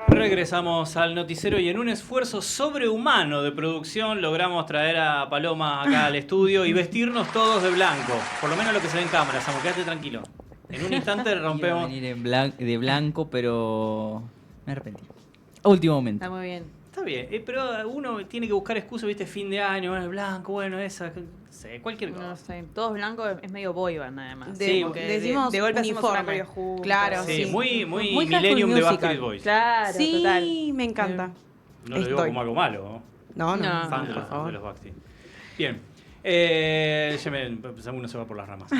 Regresamos al noticiero y en un esfuerzo sobrehumano de producción logramos traer a Paloma acá al estudio y vestirnos todos de blanco. Por lo menos lo que se ve en cámara, Samu, quédate tranquilo. En un instante rompemos. Iba a venir de blanco, pero me arrepentí. A último momento. Está muy bien. Está bien, pero uno tiene que buscar excusas, viste, fin de año, bueno, el blanco, bueno, esa, no sé, cualquier cosa. No sé, todos blancos es medio boy band además. Sí, Porque decimos de golpe hacemos uniforme. una coreo juntos. Claro, Sí, sí. muy Muy High School Millennium de Musical. Backstreet Boys. Claro, Sí, total. me encanta. No lo digo Estoy. como algo malo, No, no, No. fan de por los, favor. de los Backstreet. Bien. Uno se va por las ramas.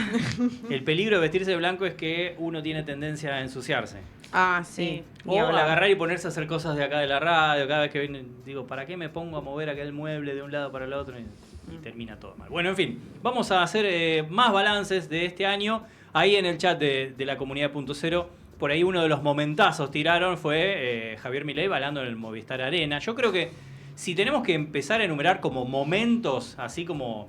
El peligro de vestirse de blanco es que uno tiene tendencia a ensuciarse. Ah, sí. Sí. Ni O al hablar. agarrar y ponerse a hacer cosas de acá de la radio, cada vez que viene, digo, ¿para qué me pongo a mover aquel mueble de un lado para el otro? Y termina todo mal. Bueno, en fin, vamos a hacer más balances de este año. Ahí en el chat de la comunidad Punto Cero, por ahí uno de los momentazos tiraron fue Javier Milei bailando en el Movistar Arena. Yo creo que si tenemos que empezar a enumerar como momentos, así como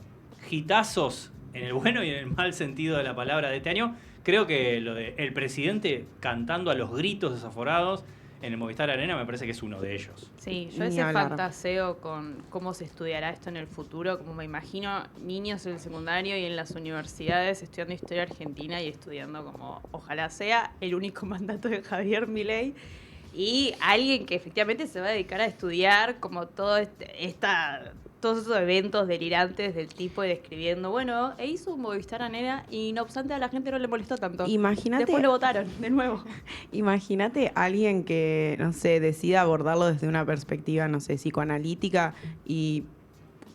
hitazos en el bueno y en el mal sentido de la palabra de este año, creo que lo de el presidente cantando a los gritos desaforados en el Movistar Arena me parece que es uno de ellos. Sí, yo Ni ese hablar. fantaseo con cómo se estudiará esto en el futuro, como me imagino niños en el secundario y en las universidades estudiando historia argentina y estudiando como ojalá sea el único mandato de Javier Milei y alguien que efectivamente se va a dedicar a estudiar como todos esos eventos delirantes del tipo y describiendo, bueno, hizo un Movistar Arena y no obstante a la gente no le molestó tanto. Imagínate, Después lo votaron de nuevo. imagínate alguien que, no sé, decida abordarlo desde una perspectiva, no sé, psicoanalítica y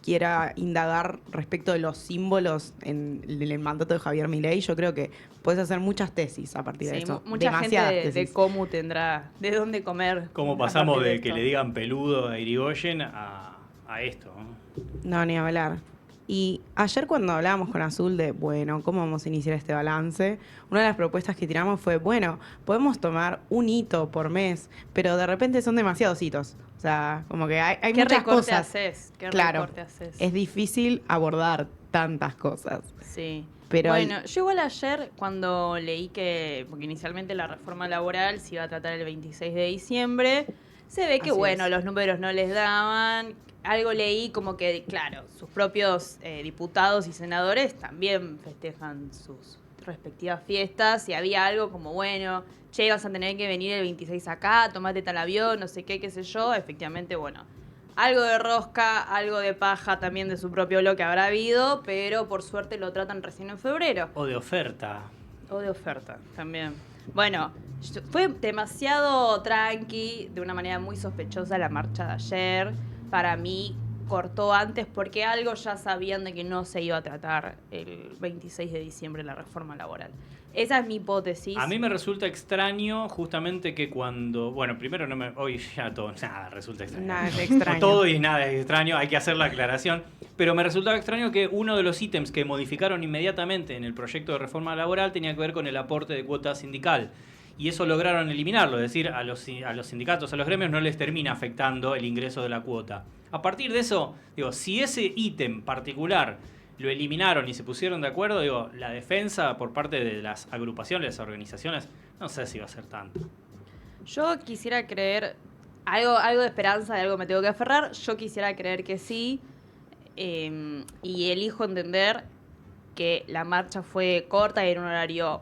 quiera indagar respecto de los símbolos en el mandato de Javier Milei. Yo creo que puedes hacer muchas tesis a partir de Sí, eso. mucha gente Demasiadas de tesis. cómo tendrá, de dónde comer. ¿Cómo a pasamos partir de que esto. le digan peludo a Irigoyen a esto? ¿No? No, ni hablar. Y ayer cuando hablábamos con Azul de, bueno, ¿cómo vamos a iniciar este balance? Una de las propuestas que tiramos fue, bueno, podemos tomar un hito por mes, pero de repente son demasiados hitos. O sea, como que hay ¿Qué muchas recorte cosas. haces? ¿Qué Claro, recorte haces? es difícil abordar tantas cosas. Sí. Pero bueno, yo igual ayer cuando leí que, porque inicialmente la reforma laboral se iba a tratar el 26 de diciembre, se ve que, Así bueno, es. los números no les daban. Algo leí como que, claro, sus propios diputados y senadores también festejan sus respectivas fiestas y había algo como, bueno, che, vas a tener que venir el 26 acá, tomate tal avión, no sé qué, qué sé yo. Efectivamente, bueno, algo de rosca, algo de paja también de su propio bloque habrá habido, pero por suerte lo tratan recién en febrero. O de oferta. O de oferta también. Bueno, fue demasiado tranqui, de una manera muy sospechosa la marcha de ayer. Para mí cortó antes porque algo ya sabían de que no se iba a tratar el 26 de diciembre la reforma laboral. Esa es mi hipótesis. A mí me resulta extraño justamente que cuando... Bueno, primero no me... Hoy ya todo... Nada resulta extraño. Nada es extraño. Todo y nada es extraño, hay que hacer la aclaración. Pero me resultaba extraño que uno de los ítems que modificaron inmediatamente en el proyecto de reforma laboral tenía que ver con el aporte de cuota sindical. Y eso lograron eliminarlo, es decir, a los sindicatos, a los gremios no les termina afectando el ingreso de la cuota. A partir de eso, digo, si ese ítem particular lo eliminaron y se pusieron de acuerdo, digo, la defensa por parte de las agrupaciones, las organizaciones, no sé si va a ser tanto. Yo quisiera creer, algo de esperanza, de algo me tengo que aferrar, yo quisiera creer que sí, y elijo entender que la marcha fue corta y en un horario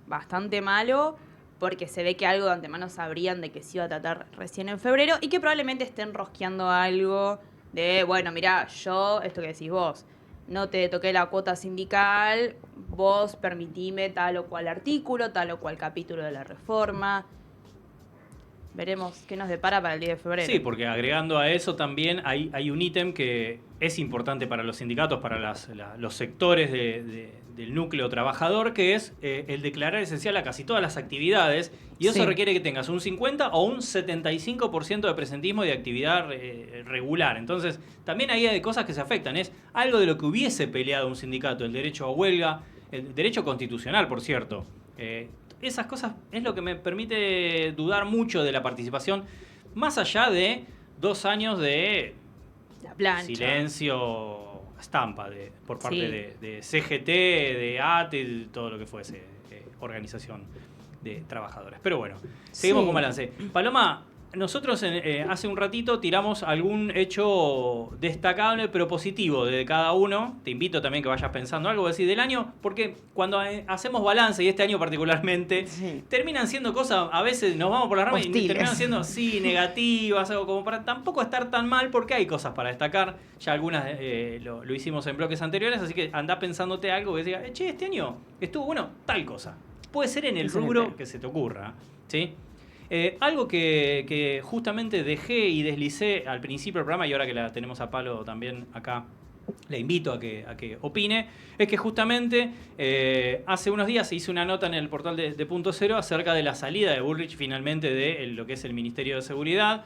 bastante malo, porque se ve que algo de antemano sabrían de que se iba a tratar recién en febrero y que probablemente estén rosqueando algo de, bueno, mirá, yo, esto que decís vos, no te toqué la cuota sindical, vos permitime tal o cual artículo, tal o cual capítulo de la reforma. Veremos qué nos depara para el 10 de febrero. Sí, porque agregando a eso también hay un ítem que es importante para los sindicatos, para los sectores del núcleo trabajador, que es el declarar esencial a casi todas las actividades, y eso Sí. requiere que tengas un 50 o un 75% de presentismo y de actividad regular. Entonces, también ahí hay cosas que se afectan. Es algo de lo que hubiese peleado un sindicato, el derecho a huelga, el derecho constitucional, por cierto. Esas cosas es lo que me permite dudar mucho de la participación, más allá de 2 años de La plancha. silencio estampa por parte Sí. de CGT, de ATE, de todo lo que fuese organización de trabajadores. Pero bueno, seguimos Sí. con balance. Paloma, nosotros hace un ratito tiramos algún hecho destacable pero positivo de cada uno. Te invito también que vayas pensando algo decir del año, porque cuando hacemos balance, y este año particularmente, terminan siendo cosas, a veces nos vamos por las ramas y terminan siendo, sí, negativas, algo como para tampoco estar tan mal, porque hay cosas para destacar. Ya algunas lo hicimos en bloques anteriores, así que andá pensándote algo que diga, che, este año estuvo bueno tal cosa. Puede ser en el rubro que se te ocurra, ¿sí? Algo que justamente dejé y deslicé al principio del programa, y ahora que la tenemos a Palo también acá, le invito a que opine, es que justamente hace unos días se hizo una nota en el portal de Punto Cero acerca de la salida de Bullrich finalmente de lo que es el Ministerio de Seguridad,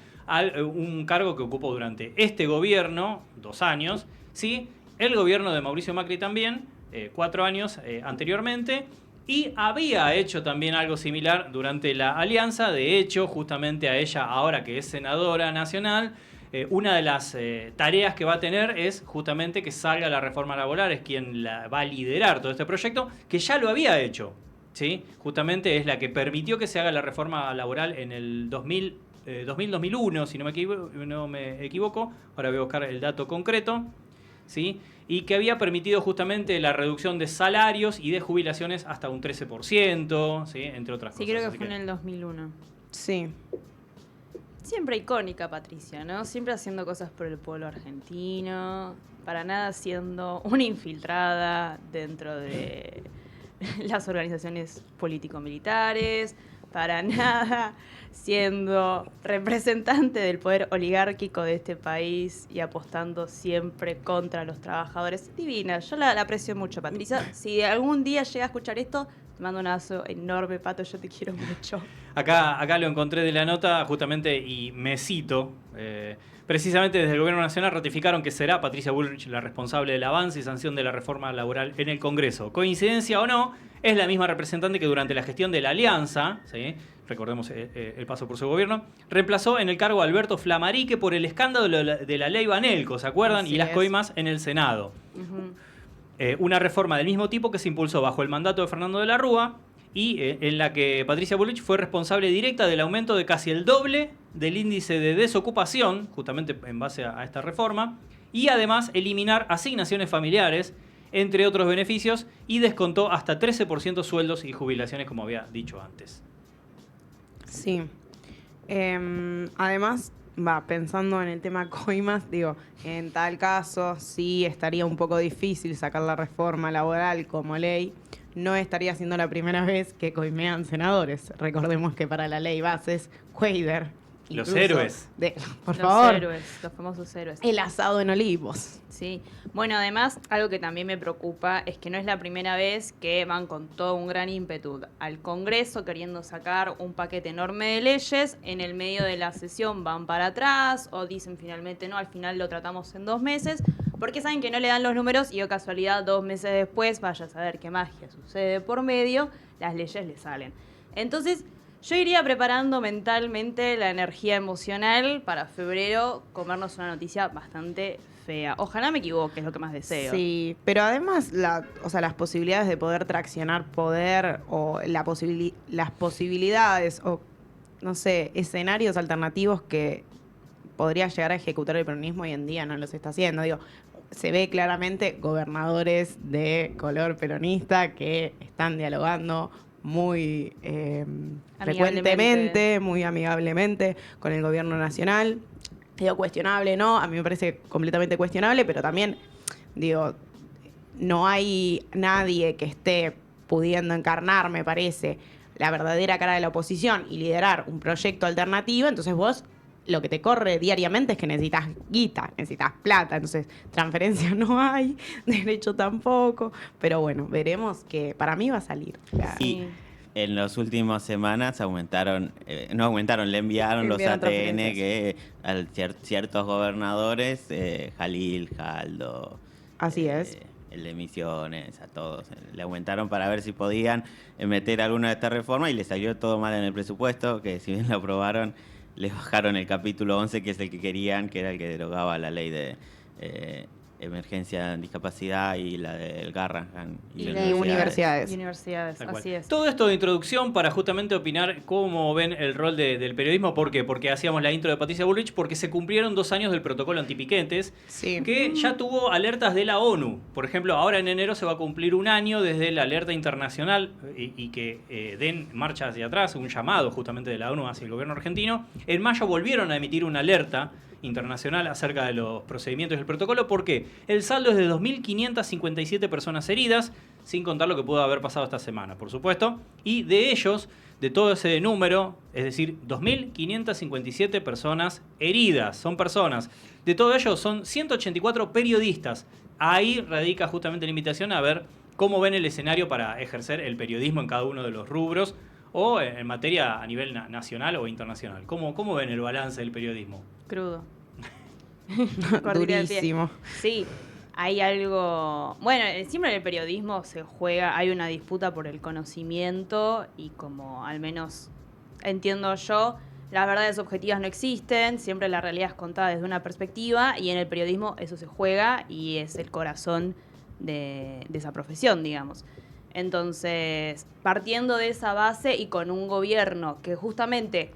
un cargo que ocupó durante este gobierno, 2 años, ¿sí? El gobierno de Mauricio Macri también, 4 años anteriormente. Y había hecho también algo similar durante la alianza. De hecho, justamente a ella, ahora que es senadora nacional, una de las tareas que va a tener es justamente que salga la reforma laboral. Es quien va a liderar todo este proyecto, que ya lo había hecho, ¿sí? Justamente es la que permitió que se haga la reforma laboral en el 2000-2001, si no me equivoco. Ahora voy a buscar el dato concreto, ¿sí? Y que había permitido justamente la reducción de salarios y de jubilaciones hasta un 13%, ¿sí? Entre otras cosas. Sí, creo que fue en el 2001. Sí. Siempre icónica, Patricia, ¿no? Siempre haciendo cosas por el pueblo argentino, para nada siendo una infiltrada dentro de las organizaciones político-militares, para nada siendo representante del poder oligárquico de este país y apostando siempre contra los trabajadores. Divina, yo la aprecio mucho, Patricia. Si algún día llega a escuchar esto, te mando un abrazo enorme, Pato, yo te quiero mucho. Acá lo encontré de la nota justamente y me cito. Precisamente desde el Gobierno Nacional ratificaron que será Patricia Bullrich la responsable del avance y sanción de la reforma laboral en el Congreso. Coincidencia o no, es la misma representante que durante la gestión de la Alianza, ¿sí? Recordemos el paso por su gobierno, reemplazó en el cargo a Alberto Flamarique por el escándalo de la ley Banelco, ¿se acuerdan? Así y las es. coimas en el Senado. Una reforma del mismo tipo que se impulsó bajo el mandato de Fernando de la Rúa y en la que Patricia Bullrich fue responsable directa del aumento de casi el doble del índice de desocupación, justamente en base a esta reforma, y además eliminar asignaciones familiares, entre otros beneficios, y descontó hasta 13% sueldos y jubilaciones, como había dicho antes. Sí. Además, pensando en el tema coimas, digo, en tal caso sí estaría un poco difícil sacar la reforma laboral como ley. No estaría siendo la primera vez que coimean senadores. Recordemos que para la ley bases, Cuader. Los héroes. Por favor. Los héroes, los famosos héroes. El asado en Olivos. Sí. Bueno, además, algo que también me preocupa es que no es la primera vez que van con todo un gran ímpetu al Congreso queriendo sacar un paquete enorme de leyes. En el medio de la sesión van para atrás o dicen finalmente no, al final lo tratamos en 2 meses, porque saben que no le dan los números y, oh casualidad, 2 meses después, vaya a saber qué magia sucede por medio, las leyes le salen. Entonces, yo iría preparando mentalmente la energía emocional para febrero comernos una noticia bastante fea. Ojalá me equivoque, es lo que más deseo. Sí, pero además las posibilidades de poder traccionar poder o las posibilidades o, no sé, escenarios alternativos que podría llegar a ejecutar el peronismo hoy en día no los está haciendo. Digo, se ve claramente gobernadores de color peronista que están dialogando muy frecuentemente, muy amigablemente con el gobierno nacional. Digo, cuestionable, ¿no? A mí me parece completamente cuestionable, pero también, digo, no hay nadie que esté pudiendo encarnar, me parece, la verdadera cara de la oposición y liderar un proyecto alternativo. Entonces vos lo que te corre diariamente es que necesitas guita, necesitas plata. Entonces transferencia no hay, derecho tampoco. Pero bueno, veremos que para mí va a salir. Y en las últimas semanas le enviaron los ATN que a ciertos gobernadores, Jalil, Jaldo, así es, el de Misiones, a todos, le aumentaron para ver si podían meter alguna de estas reformas y les salió todo mal en el presupuesto, que si bien lo aprobaron, les bajaron el capítulo 11, que es el que querían, que era el que derogaba la ley emergencia en discapacidad y la del Garrahan Y las de universidades. Universidades, Tal cual. así es. Todo esto de introducción para justamente opinar cómo ven el rol del periodismo. ¿Por qué? Porque hacíamos la intro de Patricia Bullrich, porque se cumplieron 2 años del protocolo antipiquetes, Sí. que ya tuvo alertas de la ONU. Por ejemplo, ahora en enero se va a cumplir 1 año desde la alerta internacional y que den marcha hacia atrás, un llamado justamente de la ONU hacia el gobierno argentino. En mayo volvieron a emitir una alerta internacional acerca de los procedimientos del protocolo, porque el saldo es de 2.557 personas heridas, sin contar lo que pudo haber pasado esta semana, por supuesto, y de ellos, de todo ese número, es decir, 2.557 personas heridas, son personas. De todo ello son 184 periodistas. Ahí radica justamente la invitación a ver cómo ven el escenario para ejercer el periodismo en cada uno de los rubros o en materia a nivel nacional o internacional. ¿Cómo ven el balance del periodismo? Crudo. Cortita de pie. Durísimo. Sí, hay algo... Bueno, siempre en el periodismo se juega, hay una disputa por el conocimiento y como al menos entiendo yo, las verdades objetivas no existen, siempre la realidad es contada desde una perspectiva y en el periodismo eso se juega y es el corazón de esa profesión, digamos. Entonces, partiendo de esa base y con un gobierno que justamente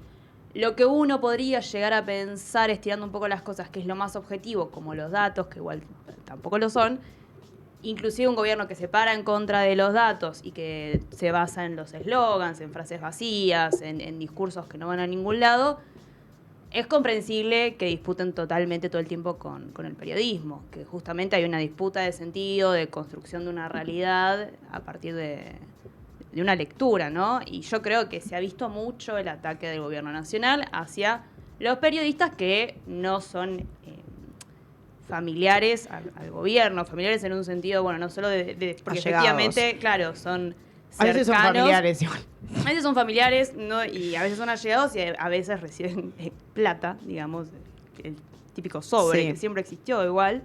lo que uno podría llegar a pensar, estirando un poco las cosas, que es lo más objetivo, como los datos, que igual tampoco lo son, inclusive un gobierno que se para en contra de los datos y que se basa en los eslogans, en frases vacías, en discursos que no van a ningún lado, es comprensible que disputen totalmente todo el tiempo con el periodismo, que justamente hay una disputa de sentido, de construcción de una realidad a partir de una lectura, ¿no? Y yo creo que se ha visto mucho el ataque del gobierno nacional hacia los periodistas que no son familiares al gobierno, familiares en un sentido, bueno, no solo porque Allegados. efectivamente, claro, son A veces son cercanos. familiares igual. A veces son familiares, ¿no? Y a veces son allegados y a veces reciben plata, digamos, el típico sobre Sí. que siempre existió igual.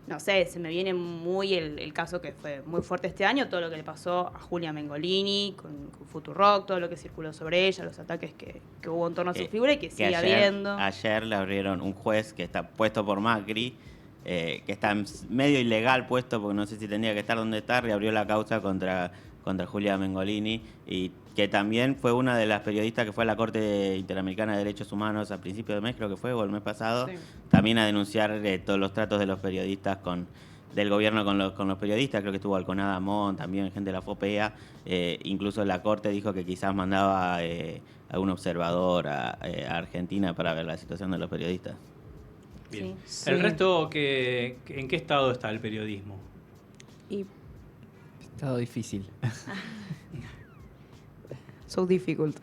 No sé, se me viene muy el caso que fue muy fuerte este año, todo lo que le pasó a Julia Mengolini con Futurock, todo lo que circuló sobre ella, los ataques que hubo en torno a su figura y que sigue habiendo. Ayer le abrieron un juez que está puesto por Macri, que está medio ilegal puesto, porque no sé si tendría que estar donde está, reabrió la causa contra Julia Mengolini, y que también fue una de las periodistas que fue a la Corte Interamericana de Derechos Humanos a principios de mes, creo que fue, o el mes pasado, Sí. también a denunciar todos los tratos de los periodistas del gobierno con los periodistas. Creo que estuvo Alconada Amón, también gente de la FOPEA, incluso la Corte dijo que quizás mandaba a un observador a Argentina para ver la situación de los periodistas. Bien. Sí. El resto, ¿en qué estado está el periodismo? Y Estado difícil. so difficult.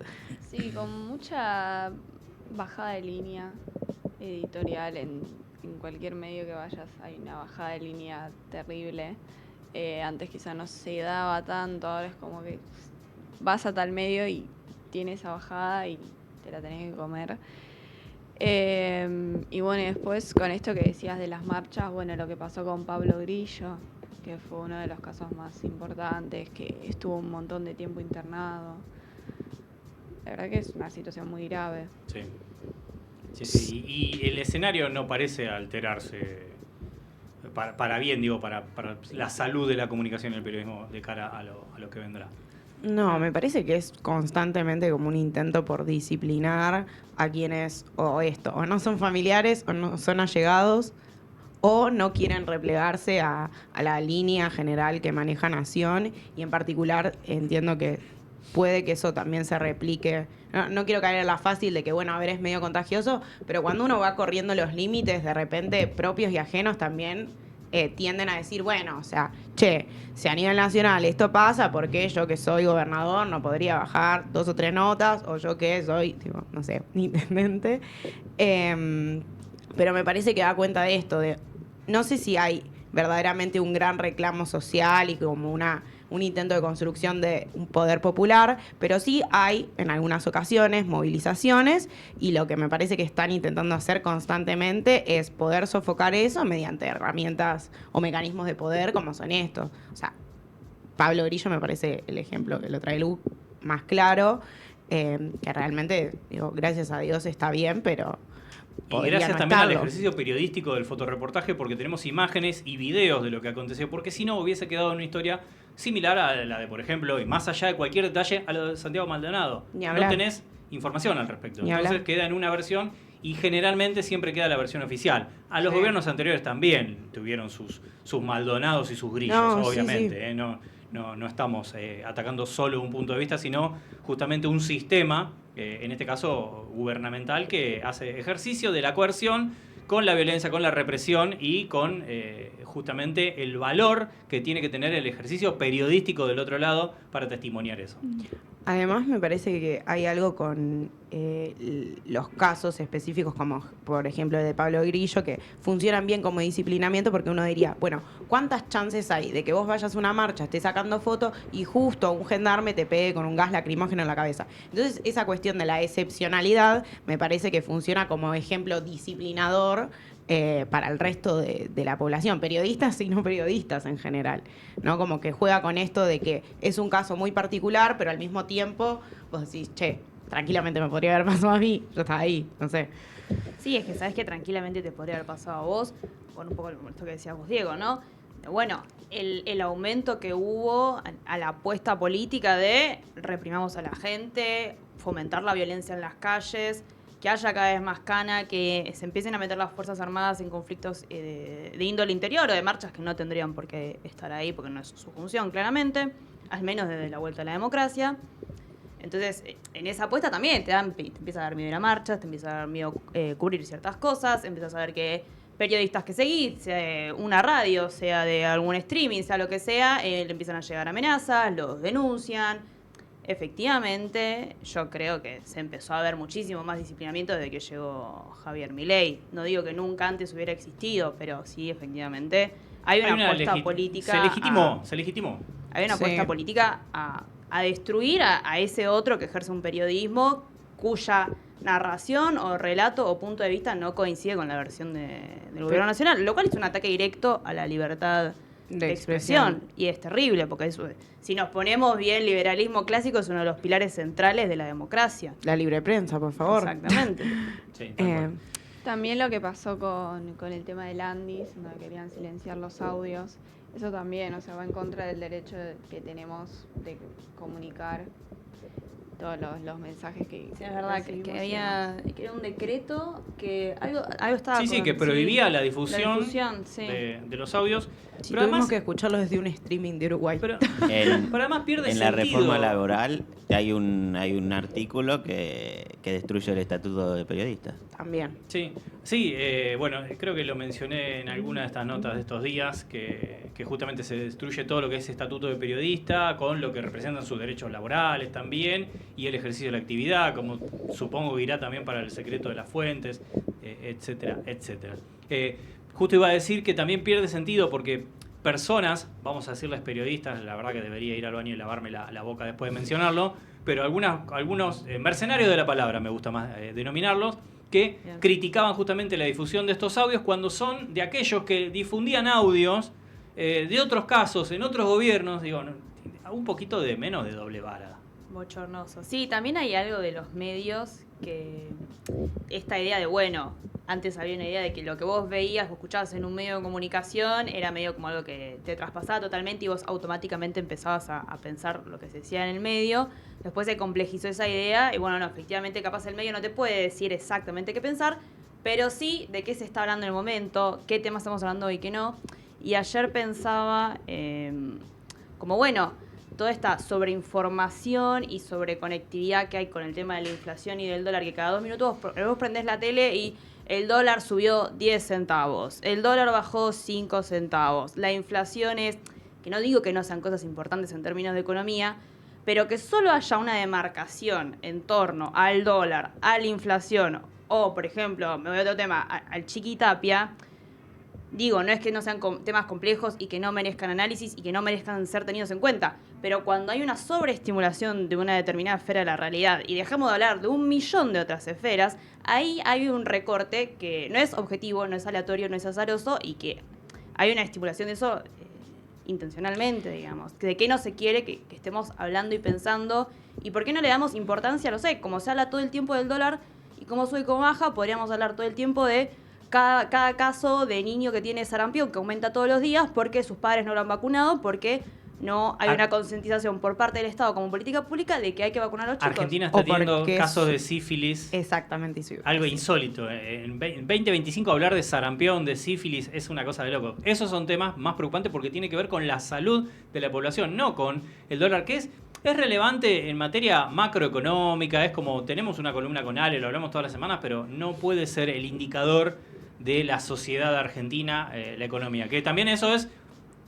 Sí, con mucha bajada de línea editorial en cualquier medio que vayas hay una bajada de línea terrible. Antes quizá no se daba tanto, ahora es como que vas a tal medio y tiene esa bajada y te la tenés que comer. Y bueno, y después con esto que decías de las marchas, bueno, lo que pasó con Pablo Grillo, que fue uno de los casos más importantes, que estuvo un montón de tiempo internado. La verdad que es una situación muy grave. Sí. Sí. Y el escenario no parece alterarse para bien, digo, para la salud de la comunicación y el periodismo de cara a lo que vendrá. No, me parece que es constantemente como un intento por disciplinar a quienes o no son familiares o no son allegados o no quieren replegarse a la línea general que maneja Nación, y en particular entiendo que puede que eso también se replique. No quiero caer en la fácil de que, bueno, a ver, es medio contagioso, pero cuando uno va corriendo los límites, de repente propios y ajenos también tienden a decir, bueno, o sea, si a nivel nacional esto pasa, ¿por qué yo que soy gobernador no podría bajar 2 o 3 notas? O yo que soy, tipo, no sé, intendente. Pero me parece que da cuenta de esto, no sé si hay verdaderamente un gran reclamo social y como un intento de construcción de un poder popular, pero sí hay en algunas ocasiones movilizaciones, y lo que me parece que están intentando hacer constantemente es poder sofocar eso mediante herramientas o mecanismos de poder como son estos. O sea, Pablo Grillo me parece el ejemplo que lo trae Lu más claro, que realmente, digo, gracias a Dios está bien, pero Y podría gracias no también al estarlo. ejercicio periodístico del fotorreportaje, porque tenemos imágenes y videos de lo que aconteció, porque si no hubiese quedado una historia similar a la de, por ejemplo, y más allá de cualquier detalle, a lo de Santiago Maldonado. Ni No hablar. tenés información al respecto. Ni Entonces hablar. queda en una versión y generalmente siempre queda la versión oficial. A los Sí. gobiernos anteriores también tuvieron sus Maldonados y sus grillos, No, sí, obviamente. sí. No estamos atacando solo un punto de vista, sino justamente un sistema, en este caso gubernamental, que hace ejercicio de la coerción con la violencia, con la represión y con justamente el valor que tiene que tener el ejercicio periodístico del otro lado para testimoniar eso. Además, me parece que hay algo con los casos específicos, como por ejemplo el de Pablo Grillo, que funcionan bien como disciplinamiento, porque uno diría, bueno, ¿cuántas chances hay de que vos vayas a una marcha, estés sacando fotos y justo un gendarme te pegue con un gas lacrimógeno en la cabeza? Entonces, esa cuestión de la excepcionalidad me parece que funciona como ejemplo disciplinador para el resto de la población, periodistas y no periodistas en general, ¿no? Como que juega con esto de que es un caso muy particular, pero al mismo tiempo vos decís, che, tranquilamente me podría haber pasado a mí, yo estaba ahí, no sé. Sí, es que sabes que tranquilamente te podría haber pasado a vos, con un poco esto que decías vos, Diego, ¿no? Bueno, el aumento que hubo a la apuesta política de reprimamos a la gente, fomentar la violencia en las calles, que haya cada vez más cana, que se empiecen a meter las Fuerzas Armadas en conflictos de índole interior o de marchas que no tendrían por qué estar ahí porque no es su función, claramente, al menos desde la vuelta a la democracia. Entonces, en esa apuesta también te empieza a dar miedo ir a marchas, te empieza a dar miedo cubrir ciertas cosas, empiezas a ver que periodistas que seguís, sea de una radio, sea de algún streaming, sea lo que sea, le empiezan a llegar amenazas, los denuncian. Efectivamente, yo creo que se empezó a ver muchísimo más disciplinamiento desde que llegó Javier Milei. No digo que nunca antes hubiera existido, pero sí, efectivamente, hay una apuesta política. Se legitimó. Hay una Sí. apuesta política a destruir a ese otro que ejerce un periodismo cuya narración o relato o punto de vista no coincide con la versión del gobierno nacional, lo cual es un ataque directo a la libertad de expresión. Y es terrible, porque si nos ponemos bien, liberalismo clásico es uno de los pilares centrales de la democracia. La libre prensa, por favor. Exactamente. Sí, tal cual. También lo que pasó con el tema del Andis, donde querían silenciar los audios, eso también, o sea, va en contra del derecho que tenemos de comunicar todos los mensajes que Sí, es verdad que recibimos y había que era un decreto que algo estaba Sí, que prohibía la difusión, sí. de los audios. Sí, pero tuvimos además, que escucharlo desde un streaming de Uruguay. pero En, además pierde en la sentido. reforma laboral hay un artículo que destruye el estatuto de periodista. También. Sí, bueno, creo que lo mencioné en alguna de estas notas de estos días, que justamente se destruye todo lo que es estatuto de periodista, con lo que representan sus derechos laborales también, y el ejercicio de la actividad, como supongo que irá también para el secreto de las fuentes, etcétera, etcétera. Justo iba a decir que también pierde sentido porque personas, vamos a decirles periodistas, la verdad que debería ir al baño y lavarme la boca después de mencionarlo, pero algunos mercenarios de la palabra, me gusta más denominarlos, que Bien. criticaban justamente la difusión de estos audios cuando son de aquellos que difundían audios de otros casos, en otros gobiernos, digo, un poquito de menos de doble vara. Bochornoso. Sí, también hay algo de los medios que esta idea de, bueno, antes había una idea de que lo que vos veías o escuchabas en un medio de comunicación era medio como algo que te traspasaba totalmente y vos automáticamente empezabas a pensar lo que se decía en el medio. Después se complejizó esa idea y bueno, no, efectivamente capaz el medio no te puede decir exactamente qué pensar, pero sí de qué se está hablando en el momento, qué temas estamos hablando y qué no. Y ayer pensaba, como bueno, toda esta sobreinformación y sobreconectividad que hay con el tema de la inflación y del dólar, que cada 2 minutos vos prendés la tele y el dólar subió 10 centavos, el dólar bajó 5 centavos, la inflación es, que no digo que no sean cosas importantes en términos de economía, pero que solo haya una demarcación en torno al dólar, a la inflación, o por ejemplo, me voy a otro tema, al Chiquitapia. Digo, no es que no sean temas complejos y que no merezcan análisis y que no merezcan ser tenidos en cuenta, pero cuando hay una sobreestimulación de una determinada esfera de la realidad y dejamos de hablar de 1.000.000 de otras esferas, ahí hay un recorte que no es objetivo, no es aleatorio, no es azaroso y que hay una estimulación de eso intencionalmente, digamos. ¿De qué no se quiere que estemos hablando y pensando? ¿Y por qué no le damos importancia, lo sé, como se habla todo el tiempo del dólar? ¿Y cómo sube y cómo baja, podríamos hablar todo el tiempo de cada caso de niño que tiene sarampión, que aumenta todos los días porque sus padres no lo han vacunado, porque no hay una concientización por parte del Estado como política pública de que hay que vacunar a los chicos. Argentina está O teniendo porque casos de sífilis. Exactamente, sí. Algo insólito. En 2025 hablar de sarampión, de sífilis, es una cosa de loco. Esos son temas más preocupantes porque tiene que ver con la salud de la población, no con el dólar, que es relevante en materia macroeconómica. Es como, tenemos una columna con Ale, lo hablamos todas las semanas, pero no puede ser el indicador de la sociedad argentina, la economía. Que también eso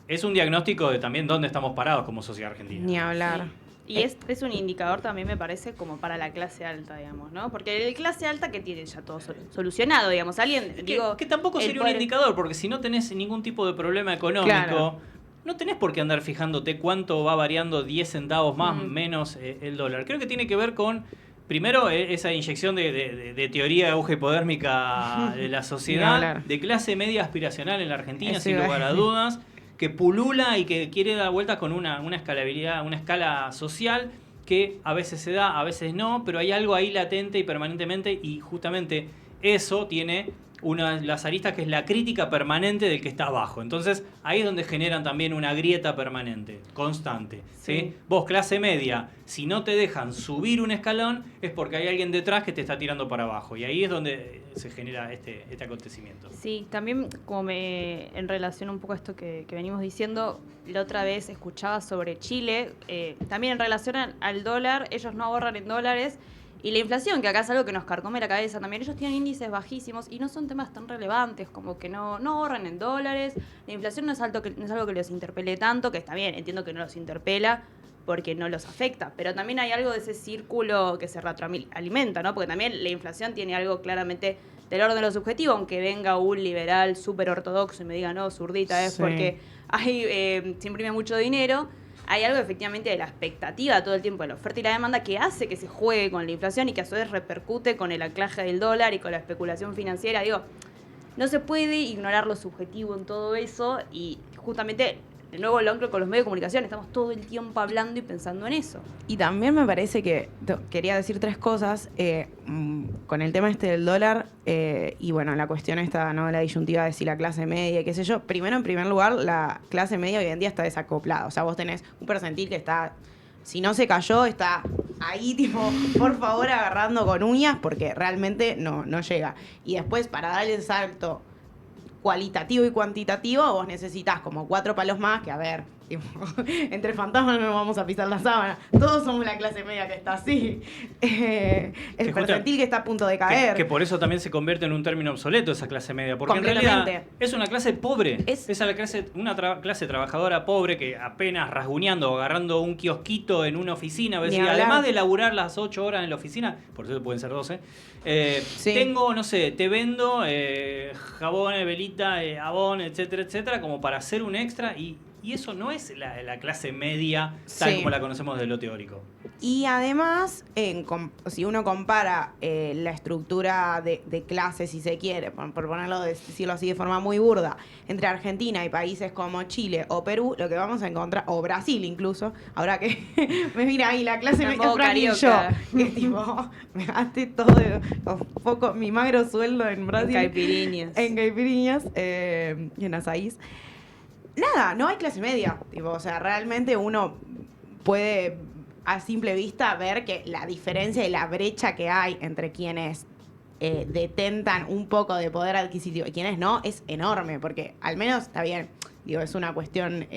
es un diagnóstico de también dónde estamos parados como sociedad argentina. Ni hablar. Sí. Y es un indicador también, me parece, como para la clase alta, digamos, ¿no? Porque el clase alta que tiene ya todo solucionado, digamos. Alguien, Que tampoco el sería un poder- indicador, porque si no tenés ningún tipo de problema económico, Claro. no tenés por qué andar fijándote cuánto va variando 10 centavos más, Mm. menos el dólar. Creo que tiene que ver con, primero, esa inyección de teoría de aguja hipodérmica de la Ni sociedad, hablar. de clase media aspiracional en la Argentina, Eso sin iba a lugar a decir. dudas, que pulula y que quiere dar vueltas con una escalabilidad, una escala social que a veces se da, a veces no, pero hay algo ahí latente y permanentemente, y justamente eso tiene una de las aristas que es la crítica permanente del que está abajo. Entonces ahí es donde generan también una grieta permanente, constante. ¿sí? Sí. Vos, clase media, si no te dejan subir un escalón, es porque hay alguien detrás que te está tirando para abajo. Y ahí es donde se genera este acontecimiento. Sí, también en relación un poco a esto que venimos diciendo, la otra vez escuchaba sobre Chile, también en relación al dólar, ellos no ahorran en dólares, y la inflación, que acá es algo que nos carcome la cabeza también, ellos tienen índices bajísimos y no son temas tan relevantes, como que no ahorran en dólares, la inflación no es algo que los interpele tanto, que está bien, entiendo que no los interpela, porque no los afecta, pero también hay algo de ese círculo que se retroalimenta, ¿no? Porque también la inflación tiene algo claramente del orden de lo subjetivo, aunque venga un liberal súper ortodoxo y me diga, no, zurdita es Sí. porque se imprime mucho dinero, hay algo efectivamente de la expectativa todo el tiempo de la oferta y la demanda que hace que se juegue con la inflación y que a su vez repercute con el anclaje del dólar y con la especulación financiera. Digo, no se puede ignorar lo subjetivo en todo eso y justamente, de nuevo, lo anclo con los medios de comunicación, estamos todo el tiempo hablando y pensando en eso. Y también me parece que quería decir tres cosas con el tema este del dólar y bueno, la cuestión esta, ¿no? La disyuntiva de si la clase media, qué sé yo. Primero, en primer lugar, la clase media hoy en día está desacoplada. O sea, vos tenés un percentil que está, si no se cayó, está ahí tipo, por favor, agarrando con uñas porque realmente no llega. Y después, para dar el salto cualitativo y cuantitativo, vos necesitas como 4 palos más que, a ver, tipo, entre fantasmas no vamos a pisar la sábana. Todos somos la clase media que está así. El Que percentil que está a punto de caer. Que por eso también se convierte en un término obsoleto esa clase media, porque en Completamente. realidad es una clase pobre, Es- una clase trabajadora pobre que apenas rasguñando o agarrando un kiosquito en una oficina, Ni hablar. además de laburar las 8 horas en la oficina, por eso pueden ser 12, Sí. tengo, no sé, te vendo jabón, velita, abón, etcétera, etcétera, como para hacer un extra y eso no es la clase media tal Sí. como la conocemos de lo teórico. Y además, si uno compara la estructura de clases, si se quiere, por ponerlo, decirlo así de forma muy burda, entre Argentina y países como Chile o Perú, lo que vamos a encontrar, o Brasil incluso, ahora que me mira ahí la clase En media modo Fran y yo, carioca. que tipo, me gasté todo poco, mi magro sueldo en Brasil. Caipirinhas. En caipirinhas y en azaís. Nada, no hay clase media. Tipo, o sea, realmente uno puede a simple vista ver que la diferencia y la brecha que hay entre quienes detentan un poco de poder adquisitivo y quienes no es enorme, porque al menos está bien, digo, es una cuestión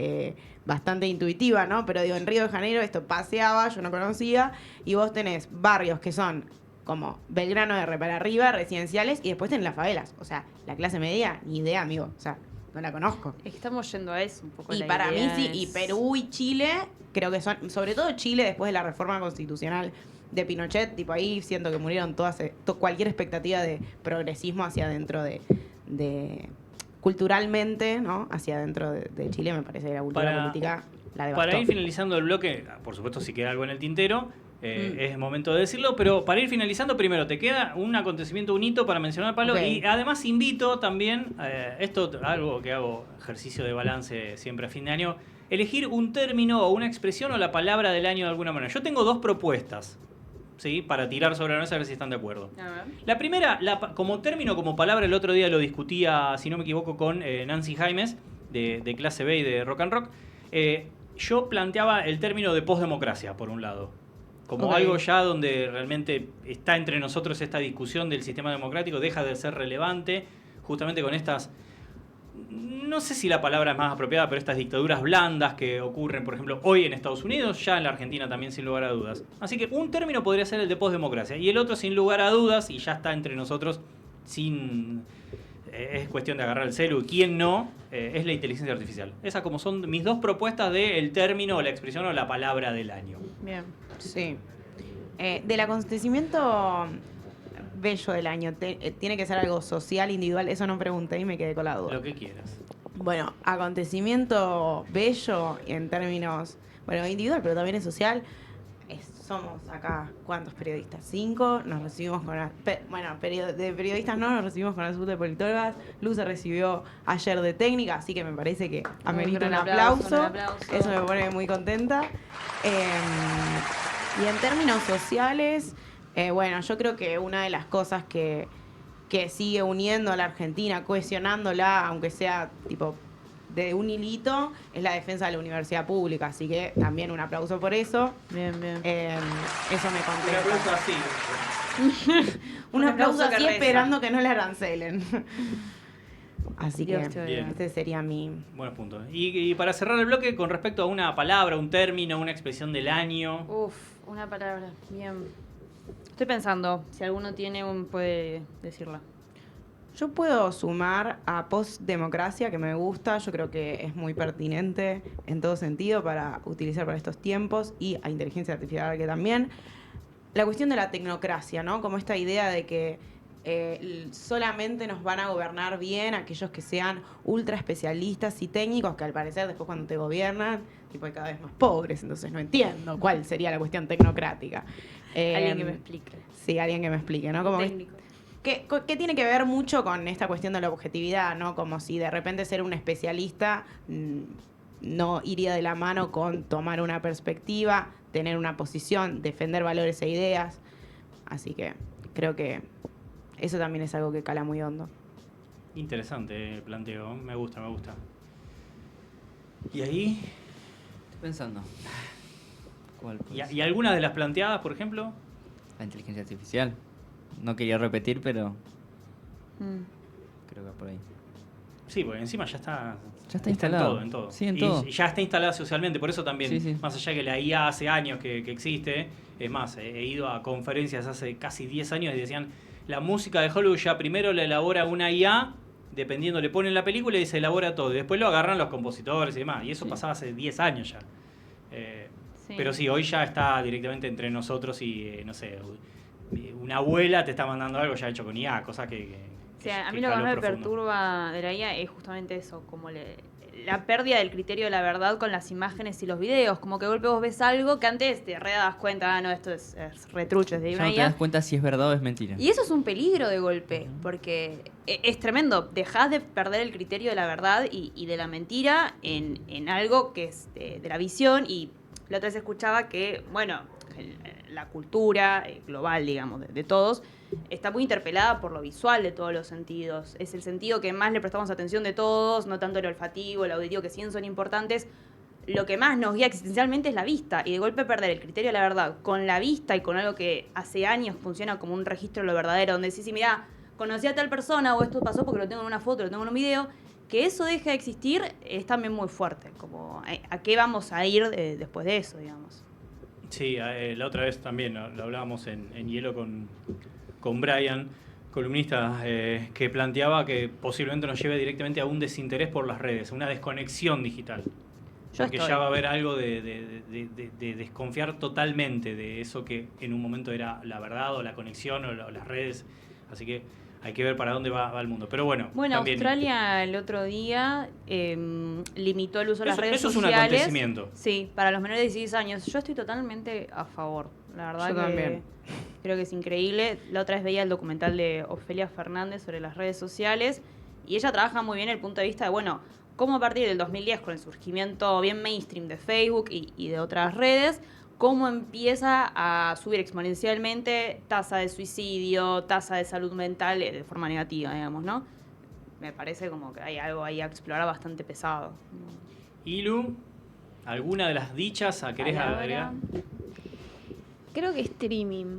bastante intuitiva, ¿no? Pero digo, en Río de Janeiro esto paseaba, yo no conocía, y vos tenés barrios que son como Belgrano R para arriba, residenciales, y después tenés las favelas. O sea, la clase media, ni idea, amigo. O sea, no la conozco. Es que estamos yendo a eso un poco. Y la para mí idea sí, es- y Perú y Chile, creo que son, sobre todo Chile después de la reforma constitucional de Pinochet, tipo ahí siento que murieron cualquier expectativa de progresismo hacia adentro de culturalmente, ¿no? Hacia adentro de Chile, me parece que la cultura Para- política la devastó. Para ir finalizando el bloque, por supuesto si queda algo en el tintero, es momento de decirlo, pero para ir finalizando primero, te queda un acontecimiento, un hito para mencionar, Pablo, Ok. y además invito también, esto algo que hago ejercicio de balance siempre a fin de año, elegir un término o una expresión o la palabra del año de alguna manera. Yo tengo dos propuestas, ¿sí? Para tirar sobre la mesa a ver si están de acuerdo. A ver. La primera, como término, como palabra, el otro día lo discutía, si no me equivoco, con Nancy Jaimes, de Clase B y de Rock and Rock. Yo planteaba el término de posdemocracia, por un lado. Como Ok. algo ya donde realmente está entre nosotros esta discusión del sistema democrático, deja de ser relevante, justamente con estas, no sé si la palabra es más apropiada, pero estas dictaduras blandas que ocurren, por ejemplo, hoy en Estados Unidos, ya en la Argentina también, sin lugar a dudas. Así que un término podría ser el de posdemocracia, y el otro, sin lugar a dudas, y ya está entre nosotros, es cuestión de agarrar el celu y quién no, es la inteligencia artificial. Esas como son mis dos propuestas del término, o la expresión o la palabra del año. Bien. Sí. Del acontecimiento bello del año, ¿tiene que ser algo social, individual? Eso no pregunté y me quedé con la duda. Lo que quieras. Bueno, acontecimiento bello en términos, bueno, individual, pero también es social. Somos acá, ¿cuántos periodistas? 5, nos recibimos con... de periodistas no, nos recibimos con azul de politólogas. Luz se recibió ayer de técnica, así que me parece que amerita un aplauso. Eso me pone muy contenta. Y en términos sociales, bueno, yo creo que una de las cosas que sigue uniendo a la Argentina, cohesionándola, aunque sea tipo de un hilito, es la defensa de la universidad pública. Así que también un aplauso por eso. Bien, bien. Eso me contenta. Un aplauso así. Un aplauso que así reza. esperando que no le arancelen. Así que Dios te oiga. este sería mi... Buenos puntos. Y para cerrar el bloque, con respecto a una palabra, un término, una expresión del año. Uf, una palabra. Bien. Estoy pensando, si alguno tiene puede decirla. Yo puedo sumar a postdemocracia, que me gusta, yo creo que es muy pertinente en todo sentido para utilizar para estos tiempos, y a inteligencia artificial que también. La cuestión de la tecnocracia, ¿no? Como esta idea de que solamente nos van a gobernar bien aquellos que sean ultra especialistas y técnicos, que al parecer después cuando te gobiernan, tipo hay cada vez más pobres, entonces no entiendo cuál sería la cuestión tecnocrática. Alguien que me explique. Sí, alguien que me explique, ¿no? Como Técnico. que tiene que ver mucho con esta cuestión de la objetividad, ¿no? Como si de repente ser un especialista no iría de la mano con tomar una perspectiva, tener una posición, defender valores e ideas. Así que creo que eso también es algo que cala muy hondo. Interesante el planteo, me gusta, me gusta. ¿Y ahí? Estoy pensando. ¿Cuál puede ser? ¿Y algunas de las planteadas, por ejemplo? La inteligencia artificial. No quería repetir, pero Mm. creo que por ahí. Sí, porque encima ya está Ya está instalado. en todo. Sí, en Y todo. ya está instalada socialmente, por eso también, Sí, sí. más allá que la IA hace años que existe, es más, he ido a conferencias hace casi 10 años y decían, la música de Hollywood ya primero la elabora una IA, dependiendo, le ponen la película y se elabora todo, y después lo agarran los compositores y demás, y eso Sí. pasaba hace 10 años ya. Sí. Pero sí, hoy ya está directamente entre nosotros y, no sé, una abuela te está mandando algo ya hecho con IA, cosa que Sí, a que mí lo que más caló me profundo. perturba de la IA es justamente eso, como la pérdida del criterio de la verdad con las imágenes y los videos. Como que de golpe vos ves algo que antes te das cuenta, no, esto es retrucho, es de Ya una no te IA. das cuenta si es verdad o es mentira. Y eso es un peligro de golpe, porque es tremendo. Dejás de perder el criterio de la verdad y de la mentira en algo que es de la visión. Y la otra vez escuchaba que, bueno, la cultura global, digamos, de todos, está muy interpelada por lo visual de todos los sentidos. Es el sentido que más le prestamos atención de todos, no tanto el olfativo, el auditivo, que sí son importantes. Lo que más nos guía existencialmente es la vista, y de golpe perder el criterio de la verdad con la vista y con algo que hace años funciona como un registro de lo verdadero, donde decís, mirá, conocí a tal persona o esto pasó porque lo tengo en una foto, lo tengo en un video, que eso deje de existir es también muy fuerte. Como, ¿a qué vamos a ir después de eso, digamos? Sí, la otra vez también lo hablábamos en Hielo con Brian, columnista, que planteaba que posiblemente nos lleve directamente a un desinterés por las redes, una desconexión digital. Porque ya va a haber algo de desconfiar totalmente de eso que en un momento era la verdad o la conexión o las redes. Así que hay que ver para dónde va el mundo. Pero bueno, Bueno, también, Australia el otro día limitó el uso de las redes eso es un sociales. acontecimiento. Sí, para los menores de 16 años. Yo estoy totalmente a favor. La verdad Yo que también. creo que es increíble. La otra vez veía el documental de Ofelia Fernández sobre las redes sociales y ella trabaja muy bien el punto de vista de, bueno, cómo a partir del 2010 con el surgimiento bien mainstream de Facebook y de otras redes, cómo empieza a subir exponencialmente tasa de suicidio, tasa de salud mental de forma negativa, digamos, ¿no? Me parece como que hay algo ahí a explorar bastante pesado. Ilu, ¿alguna de las dichas querés Palabra. agregar? Creo que streaming,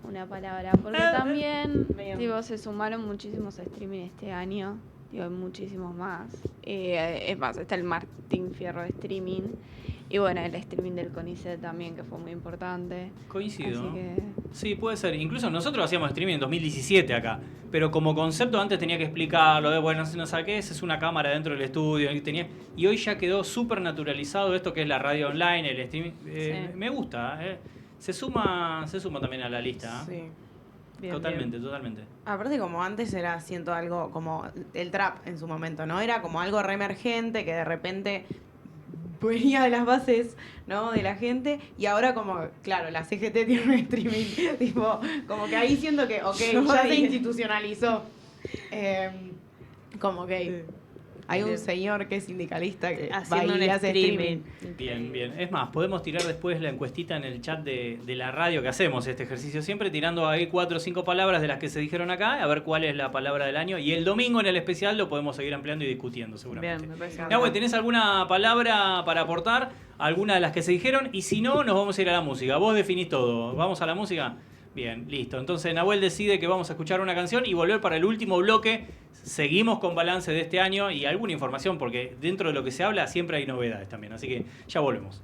una palabra, porque también digo, se sumaron muchísimos streaming este año, digo, hay muchísimos más. Es más, está el Martín Fierro de streaming, y bueno, el streaming del CONICET también, que fue muy importante. Coincido, Así ¿no? que Sí, puede ser. Incluso nosotros hacíamos streaming en 2017 acá. Pero como concepto antes tenía que explicarlo. Bueno, no sé qué es una cámara dentro del estudio. Y hoy ya quedó súper naturalizado esto que es la radio online, el streaming. Sí. Me gusta. Se suma también a la lista. Sí. Bien, Totalmente, bien. totalmente. Aparte, como antes era, siento algo como el trap en su momento, ¿no? Era como algo re emergente que de repente venía de las bases, ¿no? De la gente, y ahora como, claro, la CGT tiene un streaming, tipo, como que ahí siento que, ok, ya se institucionalizó. Como que hay un señor que es sindicalista que va Haciendo y un hace streaming. Bien, bien. Es más, podemos tirar después la encuestita en el chat de la radio que hacemos este ejercicio siempre, tirando ahí 4 o 5 palabras de las que se dijeron acá, a ver cuál es la palabra del año. Y el domingo en el especial lo podemos seguir ampliando y discutiendo seguramente. Bien, me parece. Nahue, ¿tenés alguna palabra para aportar? ¿Alguna de las que se dijeron? Y si no, nos vamos a ir a la música. Vos definís todo. ¿Vamos a la música? Bien, listo. Entonces Nahuel decide que vamos a escuchar una canción y volver para el último bloque. Seguimos con balance de este año y alguna información, porque dentro de lo que se habla siempre hay novedades también. Así que ya volvemos.